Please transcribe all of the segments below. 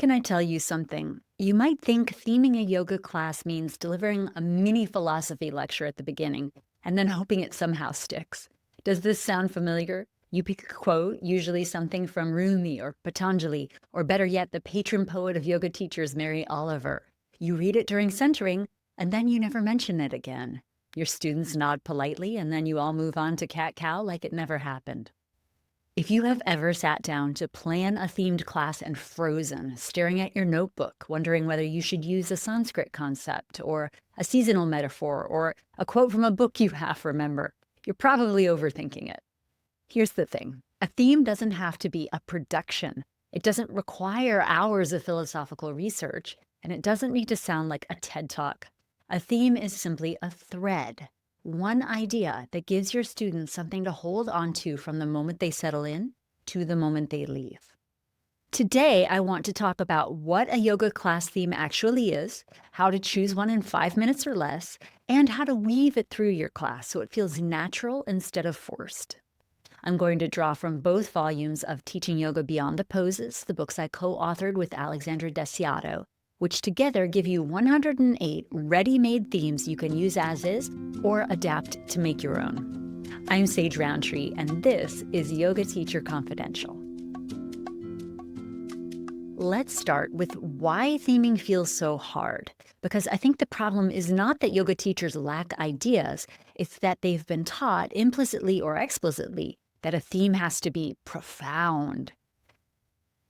can I tell you something? You might think theming a yoga class means delivering a mini philosophy lecture at the beginning and then hoping it somehow sticks. Does this sound familiar? You pick a quote, usually something from Rumi or Patanjali, or better yet, the patron poet of yoga teachers, Mary Oliver. You read it during centering, and then you never mention it again. Your students nod politely, and then you all move on to cat-cow like it never happened. If you have ever sat down to plan a themed class and frozen, staring at your notebook, wondering whether you should use a Sanskrit concept or a seasonal metaphor or a quote from a book you half remember, you're probably overthinking it. Here's the thing. A theme doesn't have to be a production. It doesn't require hours of philosophical research, and it doesn't need to sound like a TED Talk. A theme is simply a thread. One idea that gives your students something to hold on to from the moment they settle in to the moment they leave. Today, I want to talk about what a yoga class theme actually is, how to choose one in 5 minutes or less, and how to weave it through your class so it feels natural instead of forced. I'm going to draw from both volumes of Teaching Yoga Beyond the Poses, the books I co-authored with Alexandra Desiato, which together give you 108 ready-made themes you can use as is or adapt to make your own. I'm Sage Rountree, and this is Yoga Teacher Confidential. Let's start with why theming feels so hard, because I think the problem is not that yoga teachers lack ideas, it's that they've been taught, implicitly or explicitly, that a theme has to be profound.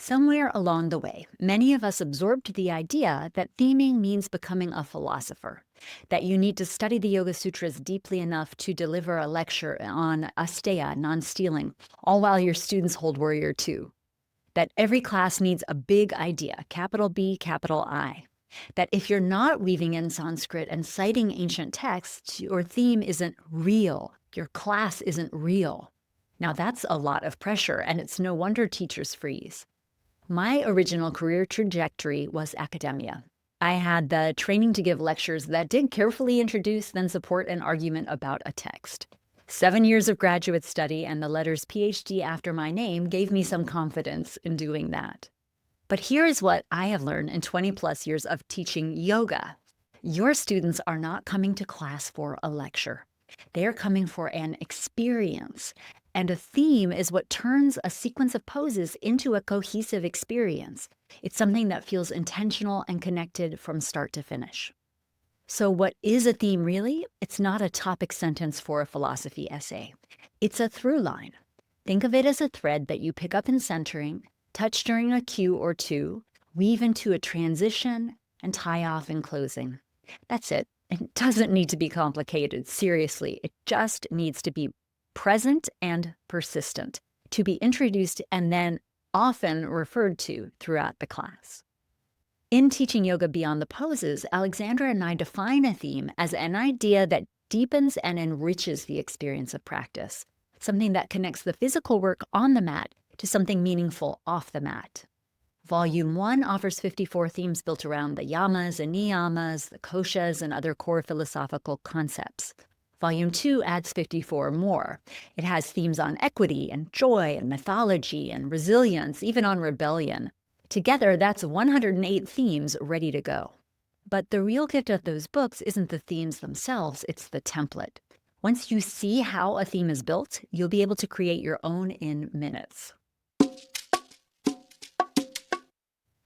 Somewhere along the way, many of us absorbed the idea that theming means becoming a philosopher, that you need to study the Yoga Sutras deeply enough to deliver a lecture on asteya, non-stealing, all while your students hold Warrior II, that every class needs a big idea, capital B, capital I, that if you're not weaving in Sanskrit and citing ancient texts, your theme isn't real, your class isn't real. Now that's a lot of pressure, and it's no wonder teachers freeze. My original career trajectory was academia. I had the training to give lectures that did carefully introduce, then support an argument about a text. 7 years of graduate study and the letters PhD after my name gave me some confidence in doing that. But here is what I have learned in 20 plus years of teaching yoga. Your students are not coming to class for a lecture. They are coming for an experience. And a theme is what turns a sequence of poses into a cohesive experience. It's something that feels intentional and connected from start to finish. So what is a theme really? It's not a topic sentence for a philosophy essay. It's a through line. Think of it as a thread that you pick up in centering, touch during a cue or two, weave into a transition, and tie off in closing. That's it. It doesn't need to be complicated, seriously. It just needs to be present and persistent, to be introduced and then often referred to throughout the class. In Teaching Yoga Beyond the Poses, Alexandra and I define a theme as an idea that deepens and enriches the experience of practice, something that connects the physical work on the mat to something meaningful off the mat. Volume 1 offers 54 themes built around the yamas and niyamas, the koshas, and other core philosophical concepts. Volume 2 adds 54 more. It has themes on equity and joy and mythology and resilience, even on rebellion. Together, that's 108 themes ready to go. But the real gift of those books isn't the themes themselves, it's the template. Once you see how a theme is built, you'll be able to create your own in minutes.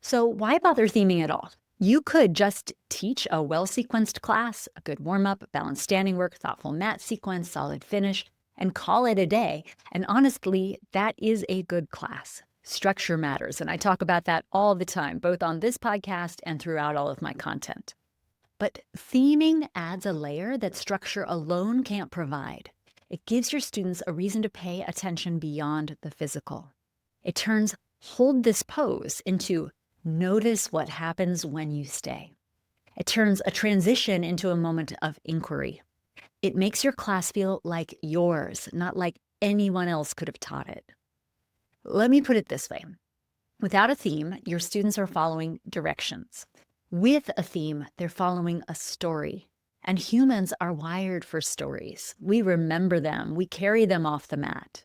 So why bother theming at all? You could just teach a well-sequenced class, a good warm-up, balanced standing work, thoughtful mat sequence, solid finish, and call it a day. And honestly, that is a good class. Structure matters, and I talk about that all the time, both on this podcast and throughout all of my content. But theming adds a layer that structure alone can't provide. It gives your students a reason to pay attention beyond the physical. It turns hold this pose into notice what happens when you stay. It turns a transition into a moment of inquiry. It makes your class feel like yours, not like anyone else could have taught it. Let me put it this way. Without a theme, your students are following directions. With a theme, they're following a story. And humans are wired for stories. We remember them. We carry them off the mat.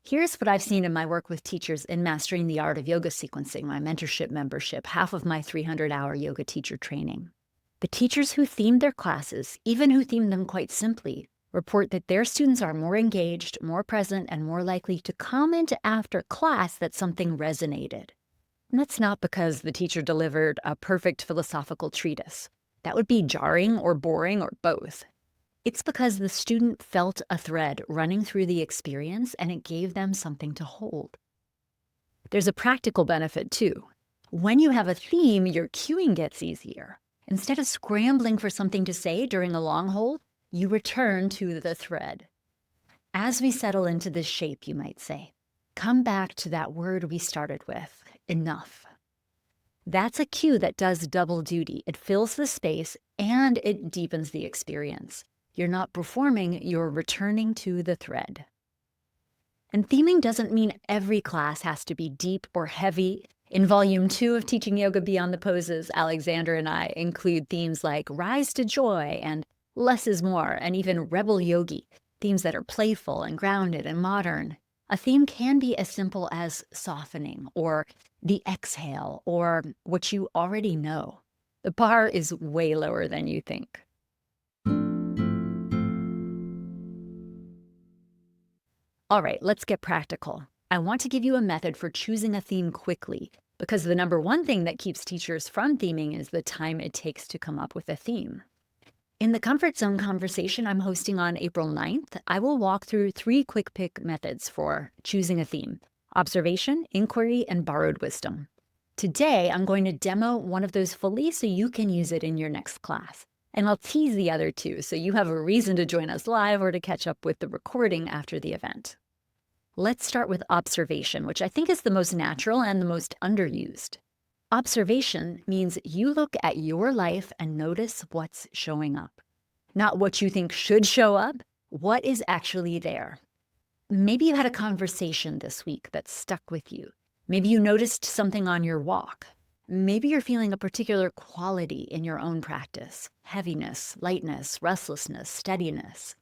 Here's what I've seen in my work with teachers in Mastering the Art of Yoga Sequencing, my mentorship membership, half of my 300-hour yoga teacher training. The teachers who themed their classes, even who themed them quite simply, report that their students are more engaged, more present, and more likely to comment after class that something resonated. And that's not because the teacher delivered a perfect philosophical treatise. That would be jarring or boring or both. It's because the student felt a thread running through the experience and it gave them something to hold. There's a practical benefit too. When you have a theme, your cueing gets easier. Instead of scrambling for something to say during a long hold, you return to the thread. As we settle into this shape, you might say, come back to that word we started with, enough. That's a cue that does double duty. It fills the space and it deepens the experience. You're not performing, you're returning to the thread. And theming doesn't mean every class has to be deep or heavy. In Volume 2 of Teaching Yoga Beyond the Poses, Alexander and I include themes like Rise to Joy and Less is More, and even Rebel Yogi, themes that are playful and grounded and modern. A theme can be as simple as softening, or the exhale, or what you already know. The bar is way lower than you think. All right, let's get practical. I want to give you a method for choosing a theme quickly, because the number one thing that keeps teachers from theming is the time it takes to come up with a theme. In the Comfort Zone conversation I'm hosting on April 9th, I will walk through 3 quick pick methods for choosing a theme: observation, inquiry, and borrowed wisdom. Today, I'm going to demo one of those fully so you can use it in your next class. And I'll tease the other 2 so you have a reason to join us live or to catch up with the recording after the event. Let's start with observation, which I think is the most natural and the most underused. Observation means you look at your life and notice what's showing up. Not what you think should show up, what is actually there. Maybe you had a conversation this week that stuck with you. Maybe you noticed something on your walk. Maybe you're feeling a particular quality in your own practice: heaviness, lightness, restlessness, steadiness.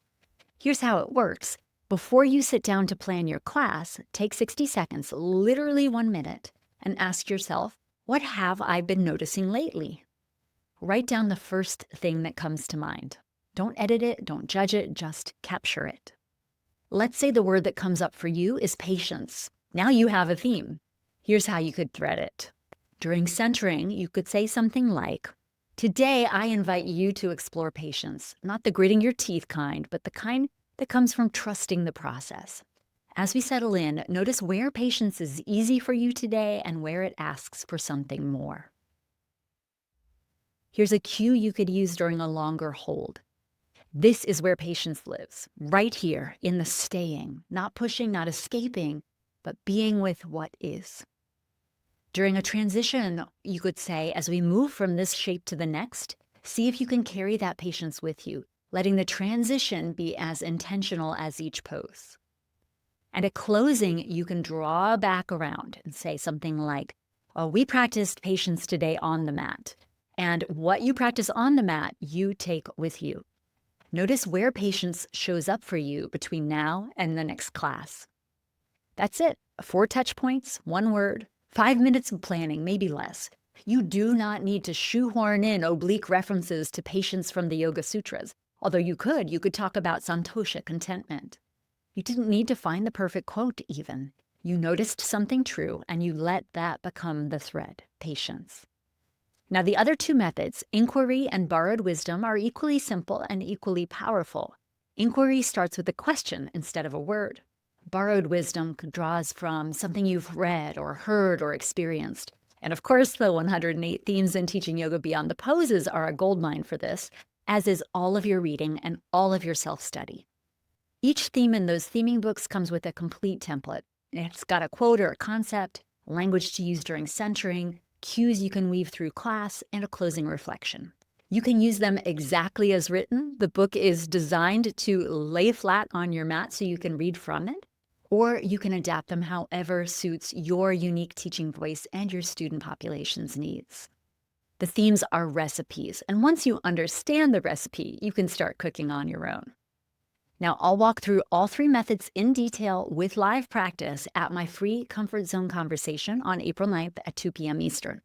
Here's how it works. Before you sit down to plan your class, take 60 seconds, literally 1 minute, and ask yourself, what have I been noticing lately? Write down the first thing that comes to mind. Don't edit it, don't judge it, just capture it. Let's say the word that comes up for you is patience. Now you have a theme. Here's how you could thread it. During centering, you could say something like, today I invite you to explore patience, not the gritting your teeth kind, but the kind that comes from trusting the process. As we settle in, notice where patience is easy for you today and where it asks for something more. Here's a cue you could use during a longer hold. This is where patience lives, right here in the staying, not pushing, not escaping, but being with what is. During a transition, you could say, as we move from this shape to the next, see if you can carry that patience with you, letting the transition be as intentional as each pose. And at closing, you can draw back around and say something like, oh, we practiced patience today on the mat. And what you practice on the mat, you take with you. Notice where patience shows up for you between now and the next class. That's it. 4 touch points, 1 word, 5 minutes of planning, maybe less. You do not need to shoehorn in oblique references to patience from the Yoga Sutras. Although you could talk about santosha, contentment. You didn't need to find the perfect quote even. You noticed something true and you let that become the thread, patience. Now the other 2 methods, inquiry and borrowed wisdom, are equally simple and equally powerful. Inquiry starts with a question instead of a word. Borrowed wisdom draws from something you've read or heard or experienced. And of course, the 108 themes in Teaching Yoga Beyond the Poses are a goldmine for this, as is all of your reading and all of your self-study. Each theme in those theming books comes with a complete template. It's got a quote or a concept, language to use during centering, cues you can weave through class, and a closing reflection. You can use them exactly as written. The book is designed to lay flat on your mat so you can read from it, or you can adapt them however suits your unique teaching voice and your student population's needs. The themes are recipes, and once you understand the recipe, you can start cooking on your own. Now, I'll walk through all 3 methods in detail with live practice at my free Comfort Zone conversation on April 9th at 2 p.m. Eastern.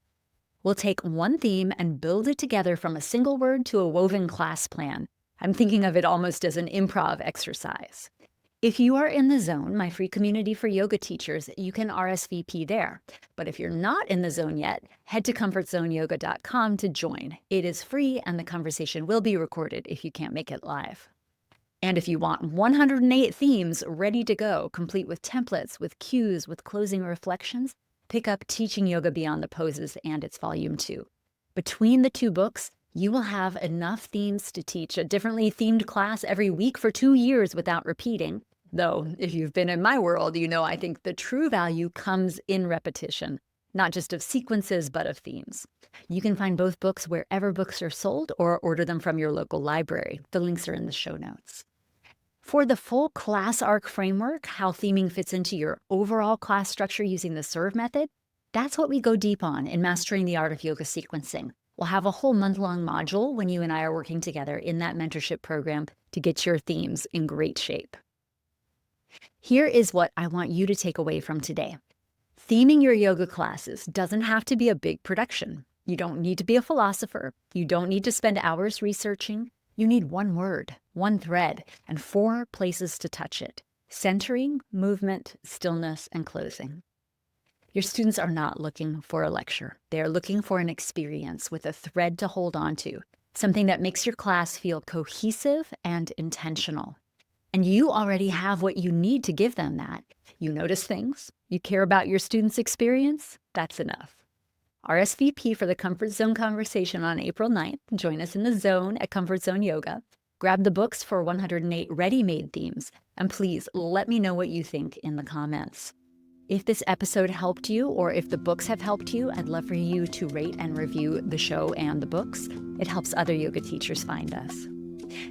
We'll take one theme and build it together from a single word to a woven class plan. I'm thinking of it almost as an improv exercise. If you are in the zone, my free community for yoga teachers, you can RSVP there. But if you're not in the zone yet, head to comfortzoneyoga.com to join. It is free and the conversation will be recorded if you can't make it live. And if you want 108 themes ready to go, complete with templates, with cues, with closing reflections, pick up Teaching Yoga Beyond the Poses and its Volume 2. Between the 2 books, you will have enough themes to teach a differently themed class every week for 2 years without repeating. Though, if you've been in my world, you know I think the true value comes in repetition, not just of sequences, but of themes. You can find both books wherever books are sold or order them from your local library. The links are in the show notes. For the full class arc framework, how theming fits into your overall class structure using the SERVE method, that's what we go deep on in Mastering the Art of Yoga Sequencing. We'll have a whole month-long module when you and I are working together in that mentorship program to get your themes in great shape. Here is what I want you to take away from today. Theming your yoga classes doesn't have to be a big production. You don't need to be a philosopher. You don't need to spend hours researching. You need one word, one thread, and 4 places to touch it: centering, movement, stillness, and closing. Your students are not looking for a lecture. They're looking for an experience with a thread to hold on to, something that makes your class feel cohesive and intentional. And you already have what you need to give them that. You notice things. You care about your students' experience. That's enough. RSVP for the Comfort Zone conversation on April 9th. Join us in the zone at Comfort Zone Yoga. Grab the books for 108 ready-made themes. And please let me know what you think in the comments. If this episode helped you, or if the books have helped you, I'd love for you to rate and review the show and the books. It helps other yoga teachers find us.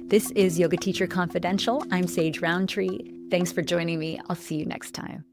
This is Yoga Teacher Confidential. I'm Sage Rountree. Thanks for joining me. I'll see you next time.